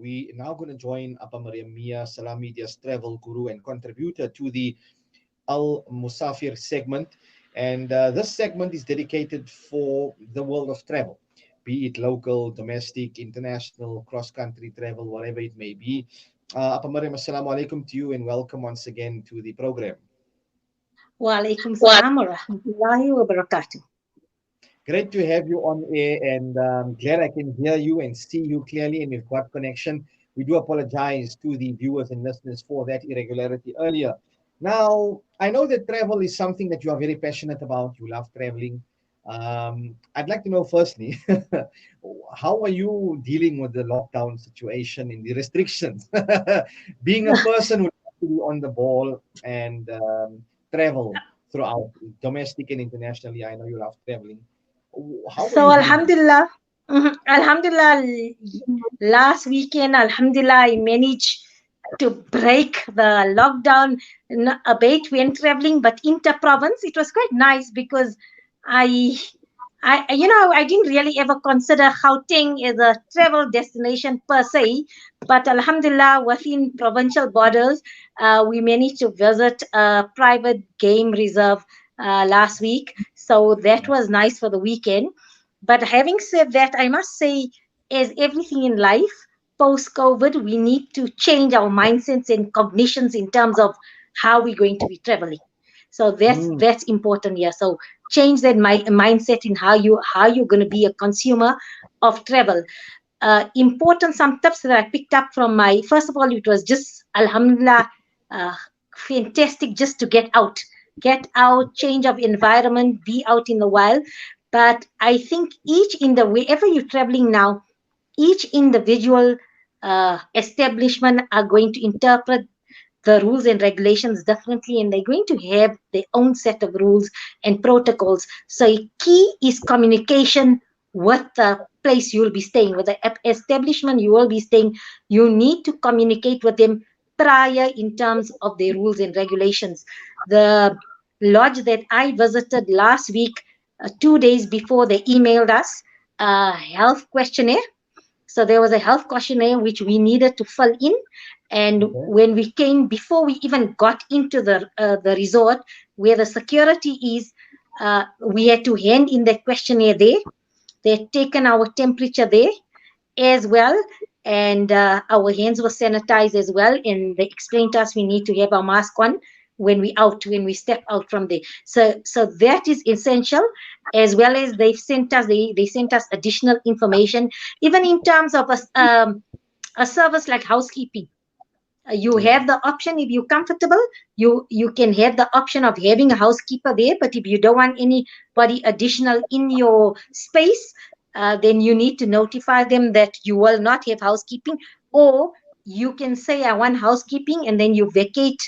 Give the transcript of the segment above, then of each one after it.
we are now going to join Apa Maria Mia, Salam Media's travel guru and contributor to the Al Musafir segment. And this segment is dedicated for the world of travel, be it local, domestic, international, cross-country travel, whatever it may be. Apa Maryam, assalamu alaikum to you and welcome once again to the program. Wa alaikum salam wa rahmatullahi wa barakatuh. Great to have you on air, and glad I can hear you and see you clearly, and we've got connection. We do apologize to the viewers and listeners for that irregularity earlier. Now, I know that travel is something that you are very passionate about. You love traveling. I'd like to know firstly, how are you dealing with the lockdown situation and the restrictions? Being a person who has to be on the ball and travel throughout domestic and internationally, I know you love traveling. How are So you dealing with it? Alhamdulillah, Alhamdulillah, last weekend, Alhamdulillah, I managed to break the lockdown a bit when traveling, but inter-province, it was quite nice because I, I didn't really ever consider Gauteng as a travel destination per se, but Alhamdulillah, within provincial borders, we managed to visit a private game reserve last week. So that was nice for the weekend. But having said that, I must say, as everything in life, post COVID, we need to change our mindsets and cognitions in terms of how we're going to be traveling. So Mm, that's important here. So change that mindset in how you're going to be a consumer of travel. Important some tips that I picked up from my first of all, it was just Alhamdulillah, uh, fantastic just to get out, change of environment, be out in the wild. But I think each in the wherever you're traveling now, each individual establishment are going to interpret the rules and regulations differently, and they're going to have their own set of rules and protocols. So key is communication with the place you'll be staying, with the establishment you will be staying. You need to communicate with them prior in terms of their rules and regulations. The lodge that I visited last week, 2 days before, they emailed us a health questionnaire. So there was a health questionnaire which we needed to fill in, and okay. when we came, before we even got into the resort where the security is, we had to hand in the questionnaire there. They had taken our temperature there as well, and our hands were sanitized as well. And they explained to us we need to have our mask on when we step out from there. So that is essential, as well as they sent us additional information, even in terms of a service like housekeeping. You Yeah. have the option, if you're comfortable, you can have the option of having a housekeeper there. But if you don't want anybody additional in your space, then you need to notify them that you will not have housekeeping. Or you can say I want housekeeping, and then you vacate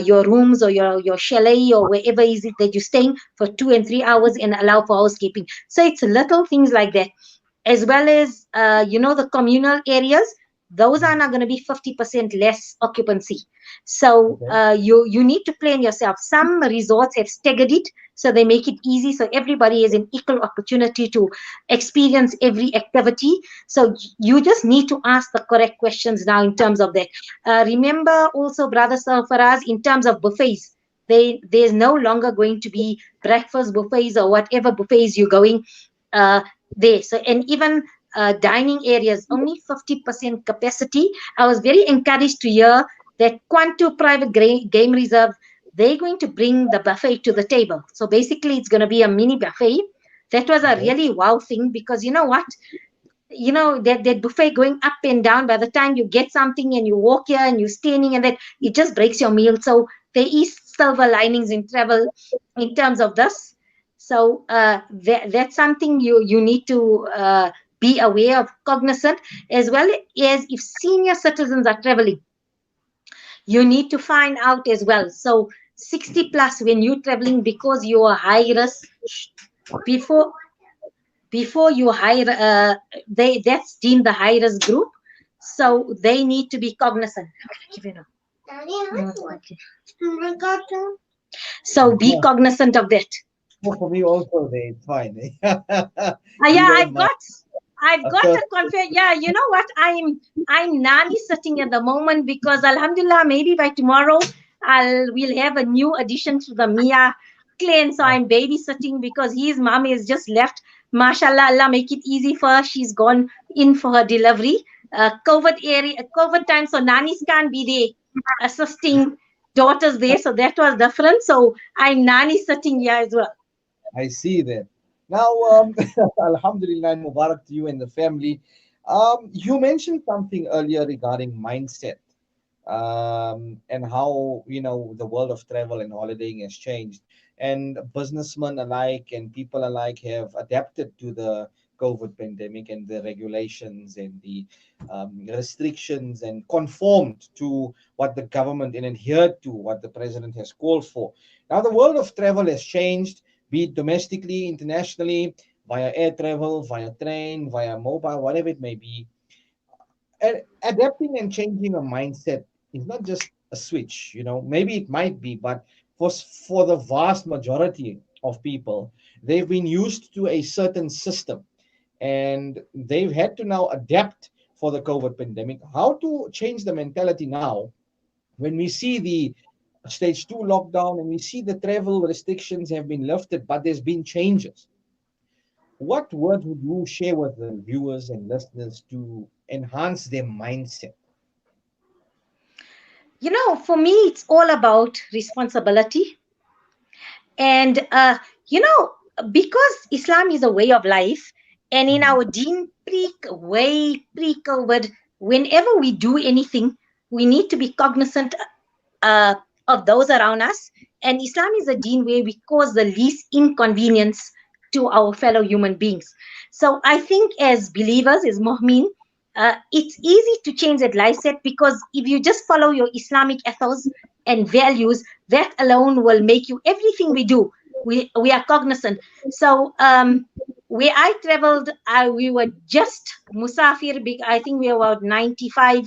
your rooms or your chalet or wherever is it that you're staying for 2 and 3 hours and allow for housekeeping. So it's little things like that, as well as the communal areas. Those are Mm, not going to be 50% less occupancy. So okay. you need to plan yourself. Some resorts have staggered it, so they make it easy, so everybody has an equal opportunity to experience every activity. So you just need to ask the correct questions now in terms of that. Remember also, brother Sarfaraz, in terms of buffets, there's no longer going to be breakfast buffets or whatever buffets you're going uh, there. So, and even dining areas, only 50% capacity. I was very encouraged to hear that Quanto Private Game Reserve, they're going to bring the buffet to the table. So basically, it's going to be a mini buffet. That was a Okay. really wow thing, because you know what? That buffet going up and down, by the time you get something and you walk here and you're standing, and that it just breaks your meal. So there is silver linings in travel in terms of this. So that's something you need to be aware of, cognizant, as well as if senior citizens are traveling, you need to find out as well. So 60 plus, when you're traveling, because you are high risk, before you hire, that's deemed the high risk group. So they need to be cognizant. Give it up. Okay. So be Yeah. cognizant of that. Well, for me also, they it's fine. Yeah, We don't mind. I've A got third. a confess. Yeah, you know what? I'm nanny sitting at the moment because Alhamdulillah, maybe by tomorrow we'll have a new addition to the Mia clan. So I'm babysitting because his mom has just left. MashaAllah, Allah make it easy for her. She's gone in for her delivery. COVID time, so nannies can't be there assisting daughters there. So that was different. So I'm nanny sitting here as well. I see that. Now, Alhamdulillah and Mubarak to you and the family. You mentioned something earlier regarding mindset, and how the world of travel and holidaying has changed, and businessmen alike and people alike have adapted to the COVID pandemic and the regulations and the restrictions, and conformed to what the government and adhered to what the president has called for. Now, the world of travel has changed, be it domestically, internationally, via air travel, via train, via mobile, whatever it may be. Adapting and changing a mindset is not just a switch. Maybe it might be, but for the vast majority of people, they've been used to a certain system, and they've had to now adapt for the COVID pandemic. How to change the mentality now when we see the stage 2 lockdown and we see the travel restrictions have been lifted, but there's been changes. What words would you share with the viewers and listeners to enhance their mindset? For me, it's all about responsibility. And, because Islam is a way of life, and in Mm, our deen, way pre COVID, whenever we do anything, we need to be cognizant uh, of those around us. And Islam is a deen where we cause the least inconvenience to our fellow human beings. So I think as believers, as mu'min, it's easy to change that life set, because if you just follow your Islamic ethos and values, that alone will make you everything we do. We are cognizant. So where I traveled, we were just Musafir. Big, I think we were about 95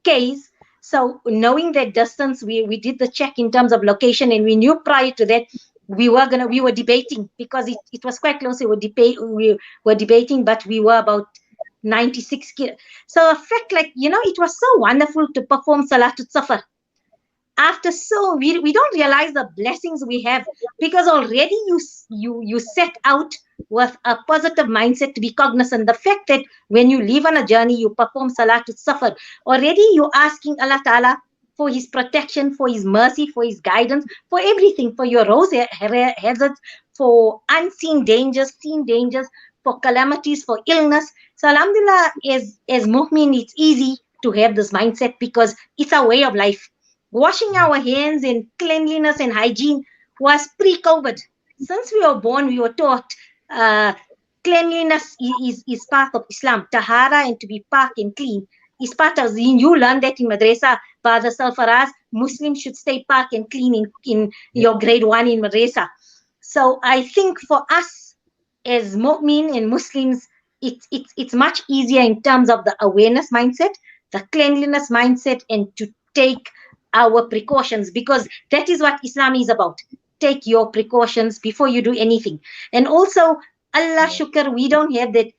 Ks. So knowing that distance, we did the check in terms of location, and we knew prior to that we were debating, because it was quite close. We were debating, but we were about 96 kilometers. So a fact, like, it was so wonderful to perform Salatul Safar. After, so we don't realize the blessings we have, because already you set out with a positive mindset to be cognizant. The fact that when you leave on a journey, you perform Salatul Safar, already you're asking Allah Ta'ala for his protection, for his mercy, for his guidance, for everything, for your rose hazards, for unseen dangers, seen dangers, for calamities, for illness. So Alhamdulillah, as mu'min, it's easy to have this mindset, because it's a way of life. Washing our hands and cleanliness and hygiene was pre-COVID. Since we were born, we were taught uh, cleanliness is part of Islam. Tahara, and to be park and clean, is part of Zeen. You learn that in madrasa. Father Salfaraz, Muslims should stay park and clean in yeah, your grade 1 in madrasa. So I think for us as mu'min and Muslims, it's much easier in terms of the awareness mindset, the cleanliness mindset, and to take our precautions, because that is what Islam is about. Take your precautions before you do anything. And also, Allah yeah, shukr, we don't have that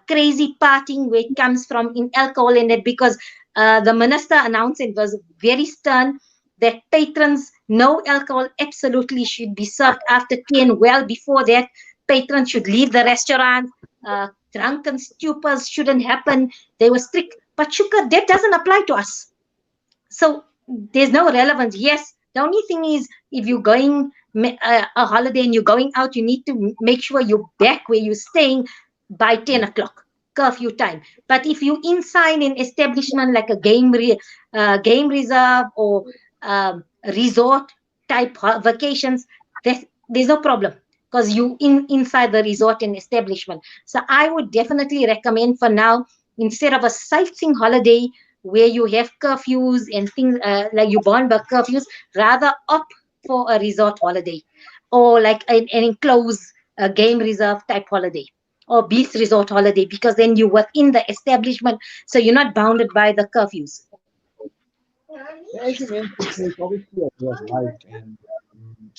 crazy partying where it comes from in alcohol and that, because the minister announced, it was very stern, that patrons, no alcohol absolutely should be served after 10. Well, before that, patrons should leave the restaurant. Drunken stupors shouldn't happen. They were strict. But shukr, that doesn't apply to us. So there's no relevance. Yes, the only thing is, if you're going a holiday and you're going out, you need to make sure you're back where you're staying by 10 yeah, o'clock, curfew time. But if you inside an establishment like a game reserve, or resort type vacations, there's no problem, because you inside the resort and establishment. So I would definitely recommend for now, instead of a sightseeing holiday where you have curfews and things, like you bond by curfews, rather opt for a resort holiday, or like an enclosed game reserve type holiday, or beach resort holiday, because then you're within the establishment, so you're not bounded by the curfews. as you mentioned, it's obviously a way of life, and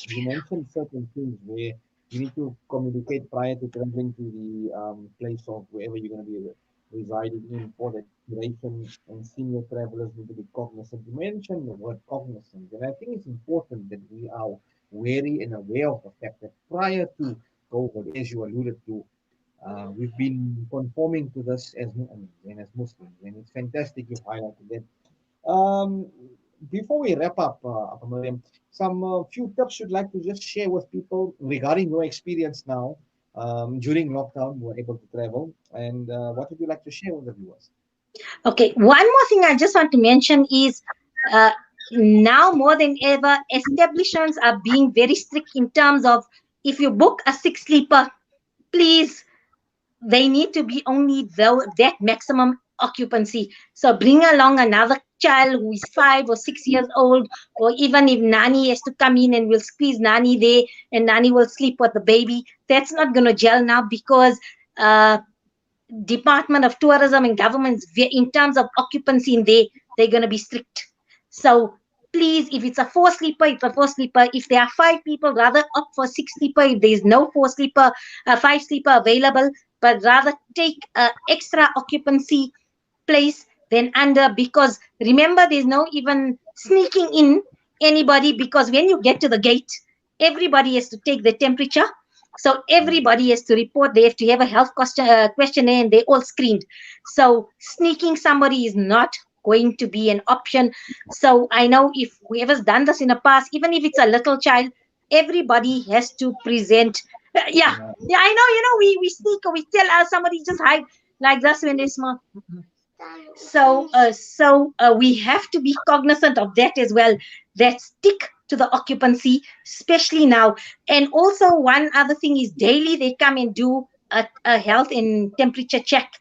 you mentioned certain things where you need to communicate prior to traveling to the place of wherever you're going to be residing in for that duration, and senior travelers need to be cognizant. You mentioned the word cognizant, and I think it's important that we are wary and aware of the fact that prior to COVID, as you alluded to, we've been conforming to this as Muslims and as Muslims, and it's fantastic you've highlighted that. Before we wrap up, Apa Mariam, some few tips you'd like to just share with people regarding your experience now during lockdown, you were able to travel, and what would you like to share with the viewers? Okay, one more thing I just want to mention is uh, now more than ever, establishments are being very strict in terms of if you book a six sleeper, please, they need to be only that maximum occupancy. So bring along another child who is 5 or 6 years old, or even if Nani has to come in and we'll squeeze Nani there and Nani will sleep with the baby. That's not going to gel now because uh, Department of Tourism and governments, in terms of occupancy in there, they're going to be strict. So please, if it's a four sleeper, it's a four sleeper. If there are five people, rather opt for six sleeper. If there is no four sleeper, five sleeper available, but rather take extra occupancy place than under, because remember, there's no even sneaking in anybody, because when you get to the gate, everybody has to take the temperature. So everybody has to report. They have to have a health questionnaire, and they're all screened. So sneaking somebody is not going to be an option. So I know if whoever's done this in the past, even if it's a little child, everybody has to present. Yeah, Yeah, yeah, I know. We sneak, or we tell somebody just hide like this when they're small. So we have to be cognizant of that as well. That stick to the occupancy, especially now. And also, one other thing is daily they come and do a health and temperature check.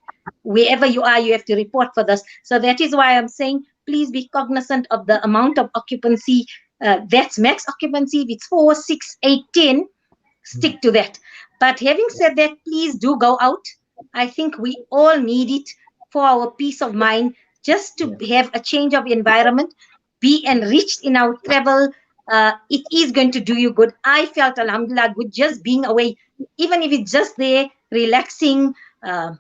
Wherever you are, you have to report for this. So that is why I'm saying, please be cognizant of the amount of occupancy. That's max occupancy. If it's 4, 6, 8, 10, stick to that. But having said that, please do go out. I think we all need it for our peace of mind, just to yeah, have a change of environment, be enriched in our travel. It is going to do you good. I felt, alhamdulillah, good just being away, even if it's just there, relaxing. Uh,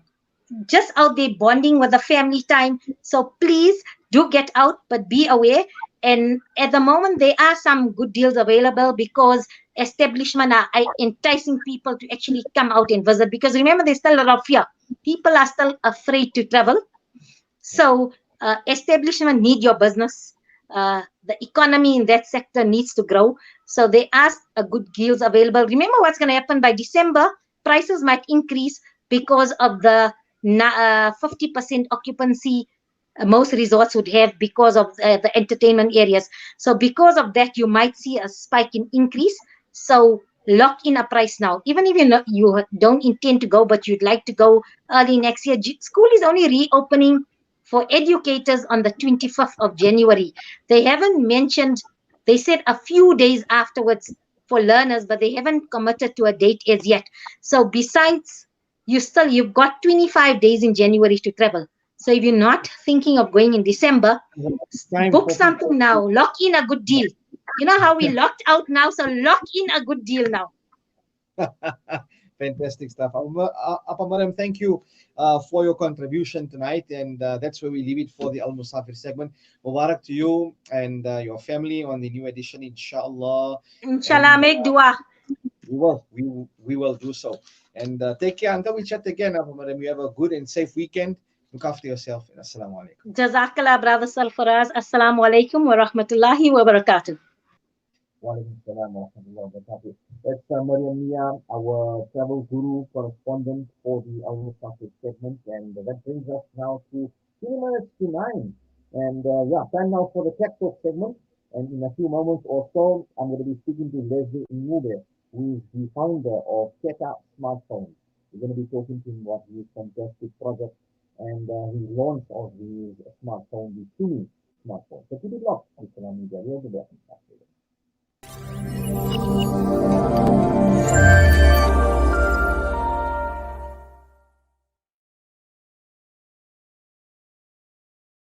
just out there bonding with the family time. So please do get out, but be aware. And at the moment, there are some good deals available because establishment are enticing people to actually come out and visit. Because remember, there's still a lot of fear. People are still afraid to travel. So establishment need your business. The economy in that sector needs to grow. So they ask a good deals available. Remember what's going to happen by December? Prices might increase because of the 50% occupancy most resorts would have because of the entertainment areas. So because of that, you might see a spike in increase. So lock in a price now. Even if you don't intend to go, but you'd like to go early next year, school is only reopening for educators on the 25th of January. They haven't mentioned, they said a few days afterwards for learners, but they haven't committed to a date as yet. So besides, you've got 25 days in January to travel. So if you're not thinking of going in December, it's time book for people something now, lock in a good deal. You know how we to. locked out now, so lock in a good deal now. Fantastic stuff. Apa Mariam, thank you for your contribution tonight. And that's where we leave it for the Al Musafir segment. Mubarak to you and your family on the new edition, inshallah. Inshallah, And make dua. we will do so. And take care until we chat again, Apa Mariam. You have a good and safe weekend. Look after yourself. And assalamu alaikum. Jazakallah, brother Salfaraz. Assalamu alaikum wa rahmatullahi wa barakatuh. Walaikum salam wa rahmatullahi wa barakatuh. That's Mariam Mia, our travel guru correspondent for the Al Mustafid segment. And that brings us now to 2 minutes to 9. And yeah, time now for the tech talk segment. And in a few moments or so, I'm going to be speaking to Leslie Inube, who is the founder of Keta Smartphones. We're going to be talking to him about his fantastic project and his launch of his smartphone, the Sumi smartphone. So keep it locked. It's Media. Here's the best.